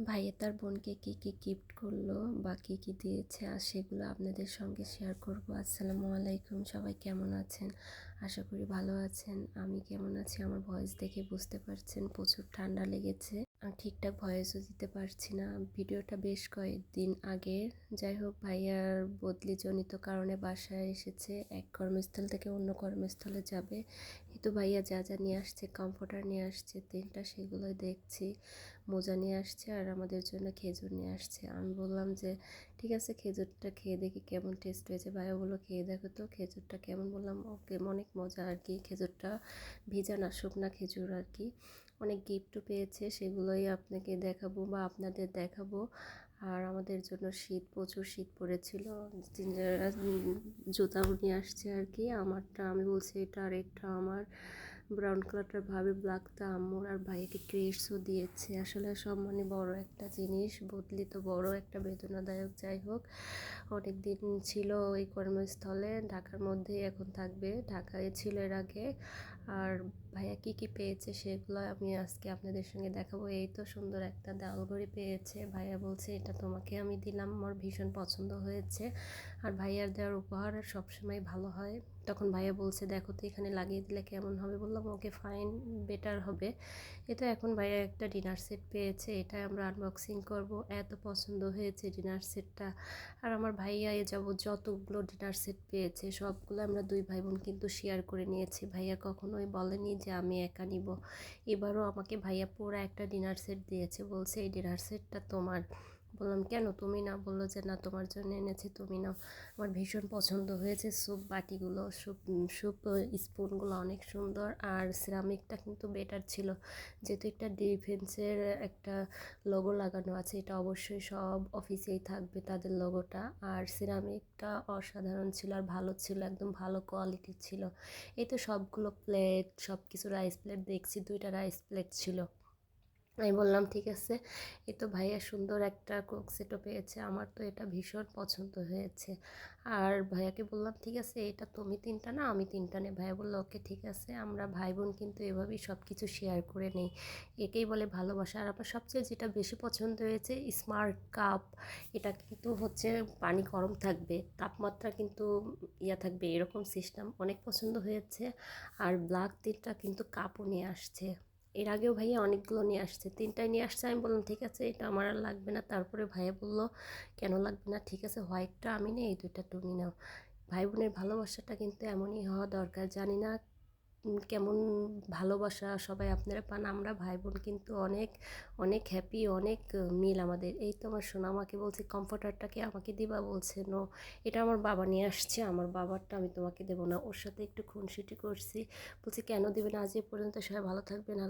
ভাইয়া তার বোনকে কি কি গিফট করলো বা কি কি দিয়েছে আর সেগুলো আপনাদের সঙ্গে শেয়ার করব। আসসালামু আলাইকুম, সবাই কেমন আছেন? আশা করি ভালো আছেন। আমি কেমন আছি আমার ভয়েস দেখে বুঝতে পারছেন, প্রচুর ঠান্ডা লেগেছে। আর ঠিকঠাক ভয়েসও দিতে পারছি না। ভিডিওটা বেশ কয়েকদিন আগের। যাই হোক, ভাইয়ার বদলিজনিত কারণে বাসায় এসেছে, এক কর্মস্থল থেকে অন্য কর্মস্থলে যাবে। এই তো ভাইয়া যা যা নিয়ে আসছে, কমফোর্টার নিয়ে আসছে 3টা, সেগুলোই দেখছি। মোজা নিয়ে আসছে আর আমাদের জন্য খেজুর নিয়ে আসছে। আমি বললাম যে ঠিক আছে, খেজুরটা খেয়ে দেখি কেমন টেস্ট হয়েছে। ভাইয়া বললো খেয়ে দেখো তো খেজুরটা কেমন। বললাম ওকে, অনেক মজা আর কি। খেজুরটা ভিজা না, শুকনা খেজুর আর কি। অনেক গিফটও পেয়েছে, সেগুলোই আপনাকে দেখাবো বা আপনাদের দেখাবো। আর আমাদের জন্য শীত, প্রচুর শীত পড়েছিল। জুতাও নিয়ে আসছে আর কি। আমারটা আমি বলছি এটা, আর এটা আমার ব্রাউন কালারটার ভাবে ব্ল্যাকটা আম্মুর, আর ভাইকে ক্রেসও দিয়েছে। আসলে সব মানে বড় একটা জিনিস, বদলি তো বড় একটা বেদনাদায়ক। যাই হোক, অনেক দিন ছিল ওই কর্মস্থলে, ঢাকার মধ্যেই এখন থাকবে। ঢাকায় ছিল এর আগে। আর ভাইয়া কি কি পেয়েছে সেগুলো আমি আজকে আপনাদের সঙ্গে দেখাবো। এই তো সুন্দর একটা দালঘড়ি পেয়েছে। ভাইয়া বলছে এটা তোমাকে আমি দিলাম, আমার ভীষণ পছন্দ হয়েছে। আর ভাইয়ার দেওয়ার উপহার সবসময় ভালো হয়। তখন ভাইয়া বলছে দেখো তো এখানে লাগিয়ে দিলে কেমন হবে। বললাম ওকে ফাইন, বেটার হবে। এটা এখন ভাইয়া একটা ডিনার সেট পেয়েছে, এটা আমরা আনবক্সিং করব। এত পছন্দ হয়েছে ডিনার সেটটা। আর আমার ভাইয়া এ যাবৎ যতগুলো ডিনার সেট পেয়েছে সবগুলো আমরা দুই ভাই বোন কিন্তু শেয়ার করে নিয়েছি। ভাইয়া কখনোই বলেনি যে আমি একা নিব। এবারও আমাকে ভাইয়া পুরো একটা ডিনার সেট দিয়েছে, বলছে এই ডিনার সেটটা তোমার। বললাম কেন তুমি না? বললো যে না, তোমার জন্য এনেছি, তুমি নাও। আমার ভীষণ পছন্দ হয়েছে। স্যুপ বাটিগুলো, স্যুপ স্পুনগুলো অনেক সুন্দর। আর সিরামিকটা কিন্তু বেটার ছিল, যেহেতু একটা ডিফেন্সের একটা লোগো লাগানো আছে, এটা অবশ্যই সব অফিসেই থাকবে তাদের লোগোটা। আর সিরামিকটা অসাধারণ ছিল আর ভালো ছিল, একদম ভালো কোয়ালিটির ছিল। এই তো সবগুলো প্লেট, সব কিছু রাইস প্লেট দেখছি, 2টা রাইস প্লেট ছিল। আমি বললাম ঠিক আছে। এই তো ভাইয়া সুন্দর একটা কোক সেটও পেয়েছে, আমার তো এটা ভীষণ পছন্দ হয়েছে। আর ভাইয়াকে বললাম ঠিক আছে, এটা তুমি 3টা না, আমি 3টা নেই। ভাইয়া বললো ওকে ঠিক আছে। আমরা ভাই বোন কিন্তু এভাবেই সব কিছু শেয়ার করে নেই, একেই বলে ভালোবাসা। আর আমার সবচেয়ে যেটা বেশি পছন্দ হয়েছে স্মার্ট কাপ। এটা কিন্তু হচ্ছে পানি গরম থাকবে, তাপমাত্রা কিন্তু থাকবে, এরকম সিস্টেম অনেক পছন্দ হয়েছে। আর ব্ল্যাক 3টা কিন্তু কাপও নিয়ে আসছে। এর আগেও ভাইয়া অনেকগুলো নিয়ে আসছে, 3টাই নিয়ে আসছে। আমি বললাম ঠিক আছে, এটা আমার আর লাগবে না। তারপরে ভাইয়া বললো কেন লাগবে না, ঠিক আছে হোয়াইটটা আমি নেই, এই 2টা তুমি নাও। ভাই বোনের ভালোবাসাটা কিন্তু এমনই হওয়া দরকার। জানি না কেমন ভালোবাসা সবাই আপনারা পান। আমরা ভাই বোন কিন্তু অনেক অনেক হ্যাপি, অনেক মিল আমাদের। এই তো আমার সোনা আমাকে বলছে কমফোর্টারটাকে আমাকে দিবা, বলছে নো, এটা আমার বাবা নিয়ে আসছে, আমার বাবারটা আমি তোমাকে দেবো না। ওর সাথে একটু খুনসুটি করছি, বলছি কেন দিবে না। আজ এ পর্যন্ত, সবাই ভালো থাকবেন। আল্লাহ।